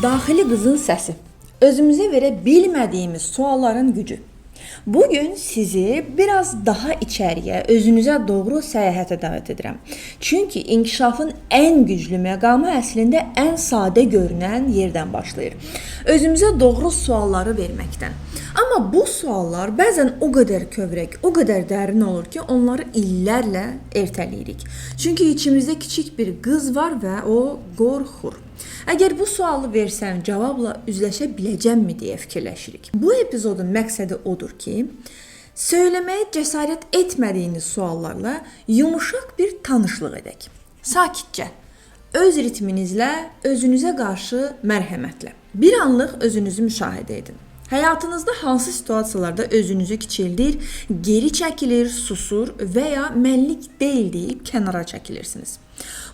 Daxili qızın səsi. Özümüzə verə bilmədiyimiz sualların gücü. Bugün sizi biraz daha içəriyə, özünüzə doğru səyahətə dəvət edirəm. Çünki inkişafın ən güclü məqamı əslində ən sadə görünən yerdən başlayır. Özümüzə doğru sualları verməkdən. Amma bu suallar bəzən o qədər kövrək, o qədər dərin olur ki, onları illərlə ertələyirik. Çünki içimizdə kiçik bir qız var və o qorxur. Əgər bu sualı versəm, cavabla üzləşə biləcəmmi deyə fikirləşirik. Bu epizodun məqsədi odur ki, söyləməyə cəsarət etmədiyiniz suallarla yumuşaq bir tanışlıq edək. Sakitcə, öz ritminizlə, özünüzə qarşı mərhəmətlə. Bir anlıq özünüzü müşahidə edin. Həyatınızda hansı situasiyalarda özünüzü kiçildir, geri çəkilir, susur və ya mənlik deyil deyib kənara çəkilirsiniz.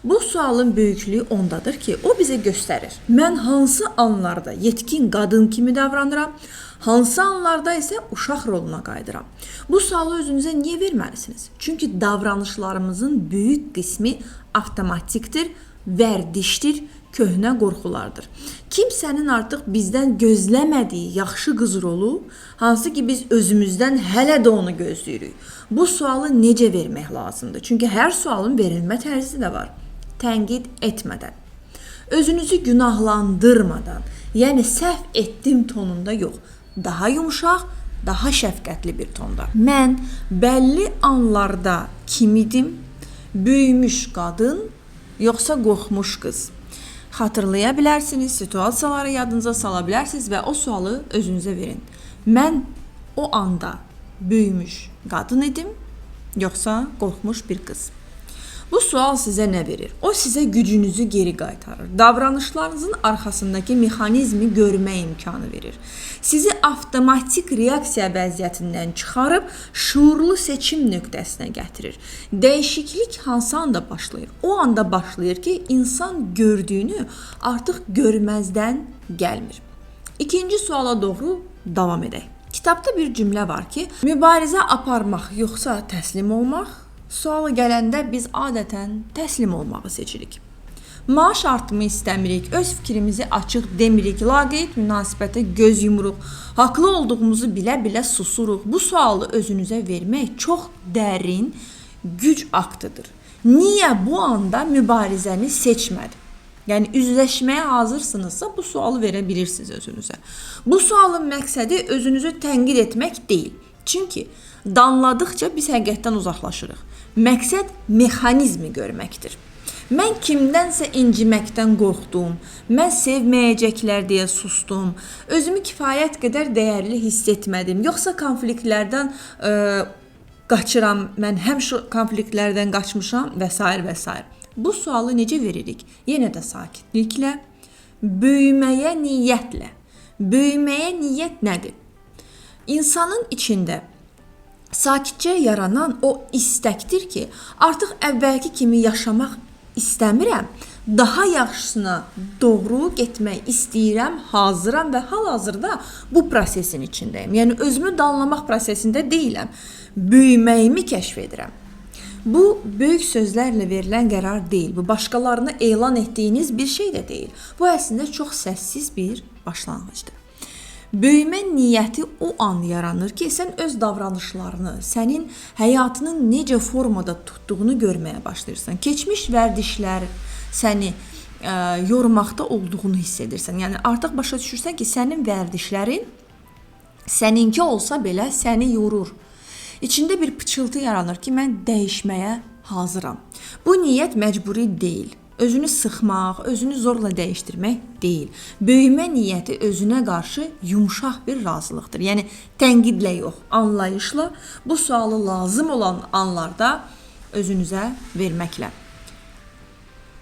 Bu sualın böyüklüyü ondadır ki, o bizə göstərir. Mən hansı anlarda yetkin qadın kimi davranıram, hansı anlarda isə uşaq roluna qayıdıram. Bu sualı özünüzə niyə verməlisiniz? Çünki davranışlarımızın böyük qismi avtomatikdir, vərdişdir, köhnə qorxulardır. Kimsənin artıq bizdən gözləmədiyi yaxşı qız rolu, hansı ki biz özümüzdən hələ də onu gözləyirik. Bu sualı necə vermək lazımdır? Çünki hər sualın verilmə tərzi də var. Tənqid etmədən, özünüzü günahlandırmadan, yəni səhv etdim tonunda yox, daha yumşaq, daha şəfqətli bir tonda. Mən bəlli anlarda kim idim? Böyümüş qadın, yoxsa qorxmuş qız? Xatırlaya bilərsiniz, situasiyaları yadınıza sala bilərsiniz və o sualı özünüzə verin. Mən o anda böyümüş qadın idim, yoxsa qorxmuş bir qız? Bu sual sizə nə verir? O sizə gücünüzü geri qaytarır. Davranışlarınızın arxasındakı mexanizmi görmə imkanı verir. Sizi avtomatik reaksiya vəziyyətindən çıxarıb şuurlu seçim nöqtəsinə gətirir. Dəyişiklik hansı anda başlayır? O anda başlayır ki, insan gördüyünü artıq görməzdən gəlmir. İkinci suala doğru davam edək. Kitabda bir cümlə var ki, mübarizə aparmaq yoxsa təslim olmaq? Sualı gələndə biz adətən təslim olmağı seçirik. Maaş artımı istəmirik, öz fikrimizi açıq demirik, laqeyd münasibətə göz yumuruq, haqlı olduğumuzu bilə-bilə susuruq. Bu sualı özünüzə vermək çox dərin güc aktıdır. Niyə bu anda mübarizəni seçmədim? Yəni, üzləşməyə hazırsınızsa bu sualı verə bilirsiniz özünüzə. Bu sualın məqsədi özünüzü tənqid etmək deyil. Çünki danladıqca biz həqiqətdən uzaqlaşırıq. Məqsəd mexanizmi görməkdir. Mən kimdənsə inciməkdən qorxdum, mən sevməyəcəklər deyə sustum, özümü kifayət qədər dəyərli hiss etmədim, yoxsa konfliktlərdən qaçıram, mən həmişə konfliktlərdən qaçmışam və s. və s. Bu sualı necə veririk? Yenə də sakitliklə, böyüməyə niyyətlə. Böyüməyə niyyət nədir? İnsanın içində sakitcə yaranan o istəkdir ki, artıq əvvəlki kimi yaşamaq istəmirəm, daha yaxşısına doğru getmək istəyirəm, hazıram və hal-hazırda bu prosesin içindəyim. Yəni, özümü danlamaq prosesində deyiləm, böyüməyimi kəşf edirəm. Bu, böyük sözlərlə verilən qərar deyil, bu başqalarına elan etdiyiniz bir şey də deyil. Bu, əslində çox səssiz bir başlanğıcdır. Böyümə niyyəti o an yaranır ki, sən öz davranışlarını, sənin həyatının necə formada tutduğunu görməyə başlayırsan. Keçmiş vərdişlər səni yormaqda olduğunu hiss edirsən. Yəni, artıq başa düşürsən ki, sənin vərdişlərin səninki olsa belə səni yorur. İçində bir pıçıltı yaranır ki, mən dəyişməyə hazıram. Bu niyyət məcburi deyil. Özünü sıxmaq, özünü zorla dəyişdirmək deyil. Böyümə niyyəti özünə qarşı yumşaq bir razılıqdır. Yəni, tənqidlə yox, anlayışla bu sualı lazım olan anlarda özünüzə verməklə.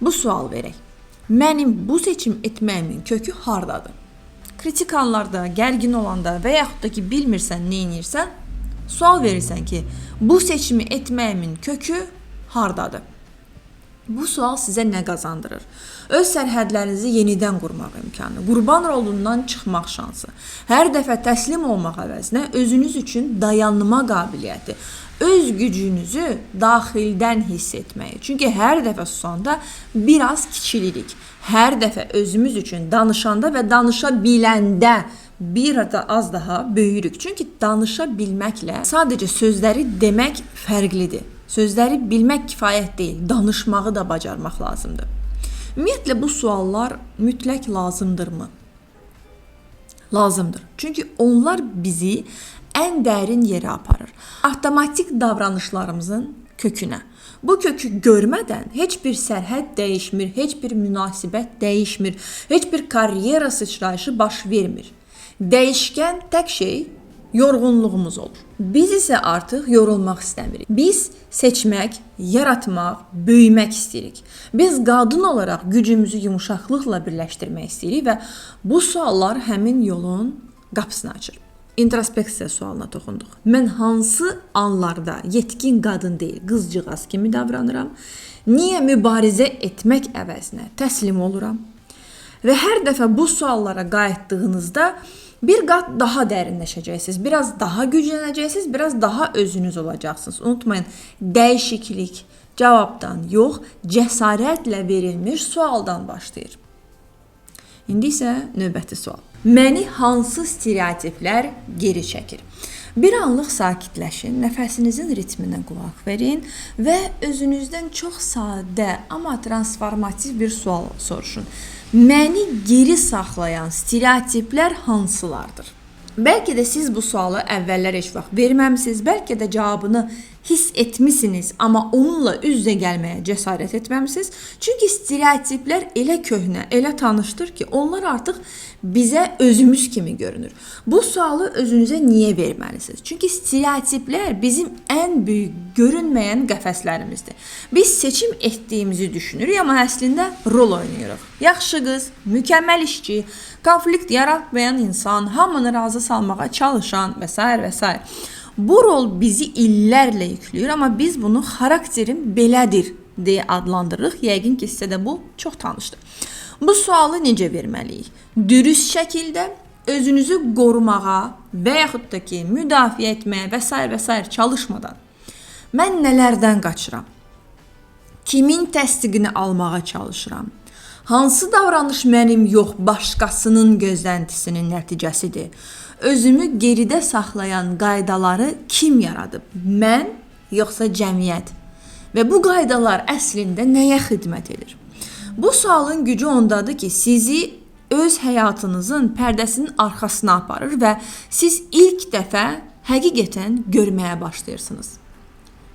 Bu sual verək. Mənim bu seçim etməyimin kökü hardadır? Kritik anlarda, gərgin olanda və yaxud da ki, bilmirsən, nə edirsən, sual verirsən ki, bu seçimi etməyimin kökü hardadır? Bu sual sizə nə qazandırır? Öz sərhədlərinizi yenidən qurmaq imkanı, qurban rolundan çıxmaq şansı, hər dəfə təslim olmaq əvəzinə özünüz üçün dayanma qabiliyyəti, öz gücünüzü daxildən hiss etməyi. Çünki hər dəfə susanda biraz kiçilirik. Hər dəfə özümüz üçün danışanda və danışa biləndə bir da az daha böyürük. Çünki danışa bilməklə sadəcə sözləri demək fərqlidir. Sözləri bilmək kifayət deyil, danışmağı da bacarmaq lazımdır. Ümumiyyətlə, bu suallar mütləq lazımdırmı? Lazımdır. Çünki onlar bizi ən dərin yerə aparır. Avtomatik davranışlarımızın kökünə. Bu kökü görmədən heç bir sərhəd dəyişmir, heç bir münasibət dəyişmir, heç bir karyera sıçrayışı baş vermir. Dəyişkən tək şey yorğunluğumuz olur. Biz isə artıq yorulmaq istəmirik. Biz seçmək, yaratmaq, böyümək istəyirik. Biz qadın olaraq gücümüzü yumuşaqlıqla birləşdirmək istəyirik və bu suallar həmin yolun qapısını açır. İntrospeksiya sualına toxunduq. Mən hansı anlarda yetkin qadın deyil, qızcığaz kimi davranıram? Niyə mübarizə etmək əvəzinə təslim oluram? Və hər dəfə bu suallara qayıtdığınızda bir qat daha dərinləşəcəksiniz, biraz daha güclənəcəksiniz, biraz daha özünüz olacaqsınız. Unutmayın, dəyişiklik cavabdan yox, cəsarətlə verilmiş sualdan başlayır. İndi isə növbəti sual. Məni hansı stereotiplər geri çəkir? Bir anlıq sakitləşin, nəfəsinizin ritminə qulaq verin və özünüzdən çox sadə, amma transformativ bir sual soruşun. Məni geri saxlayan stereotiplər hansılardır? Bəlkə də siz bu sualı əvvəllər heç vaxt verməmisiniz, bəlkə də cavabını hiss etmisiniz, amma onunla üz-üzə gəlməyə cəsarət etməmisiniz. Çünki stereotiplər elə köhnə, elə tanışdır ki, onlar artıq bizə özümüz kimi görünür. Bu sualı özünüzə niyə verməlisiniz? Çünki stereotiplər bizim ən böyük görünməyən qəfəslərimizdir. Biz seçim etdiyimizi düşünürük, amma əslində rol oynayırıq. Yaxşı qız, mükəmməl işçi, konflikt yaratmayan insan, hamını razı salmağa çalışan və s. və s. Bu rol bizi illərlə yükləyir, amma biz bunu xarakterim belədir deyə adlandırırıq. Yəqin ki, sizə də bu çox tanışdır. Bu sualı necə verməliyik? Dürüst şəkildə özünüzü qorumağa və yaxud da ki, müdafiə etməyə və s. çalışmadan. Mən nələrdən qaçıram? Kimin təsdiqini almağa çalışıram? Hansı davranış mənim yox, başqasının gözləntisinin nəticəsidir? Özümü geridə saxlayan qaydaları kim yaradıb? Mən, yoxsa cəmiyyət? Və bu qaydalar əslində nəyə xidmət edir? Bu sualın gücü ondadır ki, sizi öz həyatınızın pərdəsinin arxasına aparır və siz ilk dəfə həqiqətən görməyə başlayırsınız.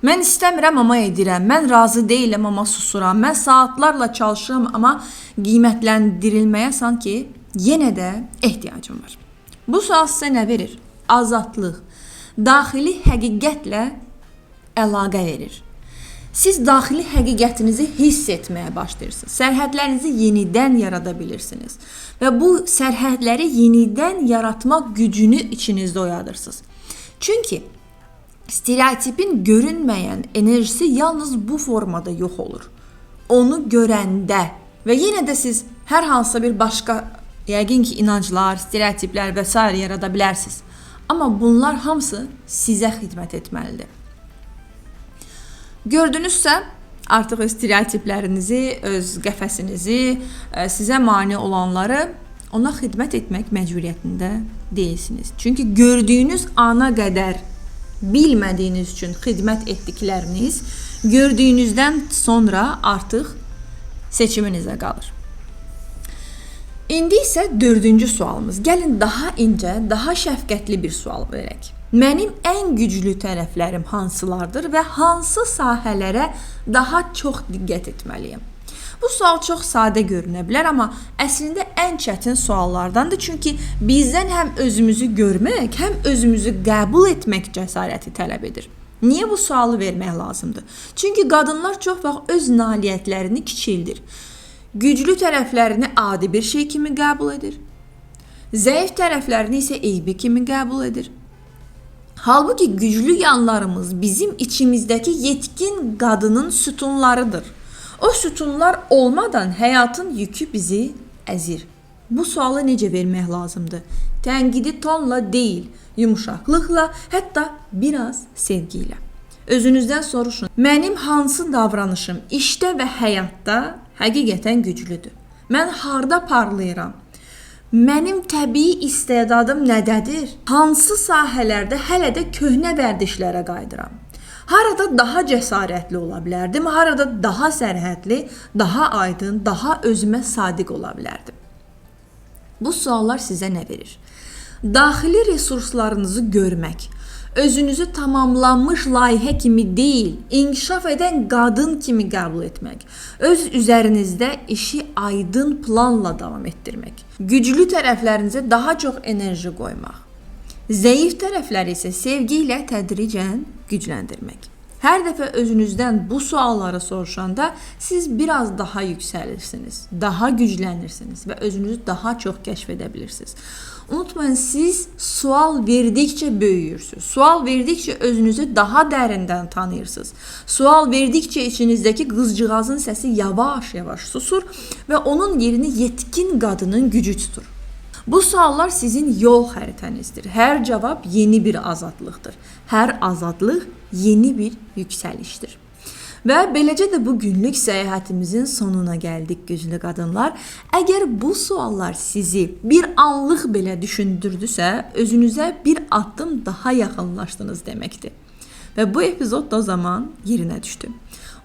Mən istəmirəm, amma edirəm. Mən razı deyiləm, amma susuram. Mən saatlarla çalışıram, amma qiymətləndirilməyə sanki yenə də ehtiyacım var. Bu sual sizə nə verir? Azadlıq, daxili həqiqətlə əlaqə verir. Siz daxili həqiqətinizi hiss etməyə başlayırsınız. Sərhədlərinizi yenidən yarada bilirsiniz. Və bu sərhədləri yenidən yaratmaq gücünü içinizdə oyadırsınız. Çünki stereotipin görünməyən enerjisi yalnız bu formada yox olur. Onu görəndə və yenə də siz hər hansısa bir başqa yəqin ki, inanclar, stereotiplər və s. yarada bilərsiniz. Amma bunlar hamısı sizə xidmət etməlidir. Gördünüzsə, artıq öz stereotiplərinizi, öz qəfəsinizi, sizə mane olanları ona xidmət etmək məcburiyyətində deyilsiniz. Çünki gördüyünüz ana qədər bilmədiyiniz üçün xidmət etdikləriniz gördüyünüzdən sonra artıq seçiminizə qalır. İndi isə 4-cü sualımız. Gəlin daha incə, daha şəfqətli bir sual verək. Mənim ən güclü tərəflərim hansılardır və hansı sahələrə daha çox diqqət etməliyəm? Bu sual çox sadə görünə bilər, amma əslində ən çətin suallardandır. Çünki bizdən həm özümüzü görmək, həm özümüzü qəbul etmək cəsarəti tələb edir. Niyə bu sualı vermək lazımdır? Çünki qadınlar çox vaxt öz nailiyyətlərini kiçildir. Güclü tərəflərini adi bir şey kimi qəbul edir. Zəif tərəflərini isə eybi kimi qəbul edir. Halbuki güclü yanlarımız bizim içimizdəki yetkin qadının sütunlarıdır. O sütunlar olmadan həyatın yükü bizi əzir. Bu sualı necə vermək lazımdır? Tənqidi tonla deyil, yumuşaqlıqla, hətta biraz sevgi ilə. Özünüzdən soruşun. Mənim hansı davranışım işdə və həyatda həqiqətən güclüdür? Mən harda parlayıram? Mənim təbii istedadım nədədir? Hansı sahələrdə hələ də köhnə vərdişlərə qayıdıram? Harada daha cəsarətli ola bilərdim? Harada daha sərhədli, daha aydın, daha özümə sadiq ola bilərdim? Bu suallar sizə nə verir? Daxili resurslarınızı görmək, özünüzü tamamlanmış layihə kimi deyil, inkişaf edən qadın kimi qəbul etmək, öz üzərinizdə işi aydın planla davam etdirmək, güclü tərəflərinizə daha çox enerji qoymaq, zəif tərəfləri isə sevgi ilə tədricən gücləndirmək. Hər dəfə özünüzdən bu sualları soruşanda siz biraz daha yüksəlirsiniz, daha güclənirsiniz və özünüzü daha çox kəşf edə bilirsiniz. Unutmayın, siz sual verdikcə böyüyürsünüz. Sual verdikcə özünüzü daha dərindən tanıyırsınız. Sual verdikcə içinizdəki qızcığazın səsi yavaş-yavaş susur və onun yerini yetkin qadının gücü tutur. Bu suallar sizin yol xəritənizdir. Hər cavab yeni bir azadlıqdır. Hər azadlıq yeni bir yüksəlişdir. Və beləcə də bu günlük səyahətimizin sonuna gəldik güclü qadınlar. Əgər bu suallar sizi bir anlıq belə düşündürdüsə, özünüzə bir addım daha yaxınlaşdınız deməkdir. Və bu epizod da o zaman yerinə düşdü.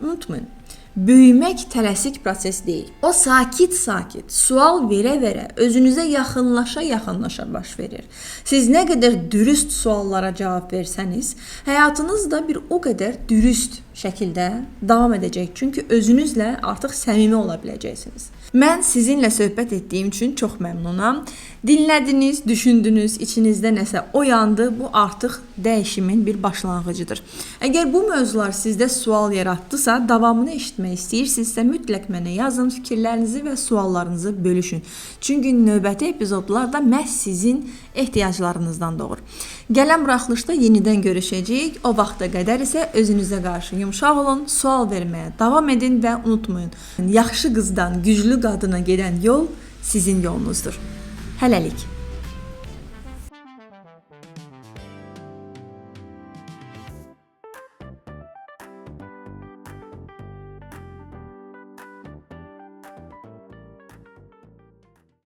Unutmayın, böyümək tələsik proses deyil. O sakit-sakit, sual verə-verə, özünüzə yaxınlaşa-yaxınlaşa baş verir. Siz nə qədər dürüst suallara cavab versəniz, həyatınız da bir o qədər dürüst şəkildə davam edəcək. Çünki özünüzlə artıq səmimi ola biləcəksiniz. Mən sizinlə söhbət etdiyim üçün çox məmnunam. Dinlədiniz, düşündünüz, içinizdə nəsə oyandı. Bu artıq dəyişimin bir başlanğıcıdır. Əgər bu mövzular sizdə sual yaratdısa, davamını eşitmək istəyirsinizsə, mütləq mənə yazın, fikirlərinizi və suallarınızı bölüşün. Çünki növbəti epizodlarda məhz sizin ehtiyaclarınızdan doğur. Gələn buraxılışda yenidən görüşəcəyik. O vaxta qədər isə özünüzə qarşı yumşaq olun, sual verməyə davam edin və unutmayın, yaxşı qızdan güclü qadına gedən yol sizin yolunuzdur. Hələlik.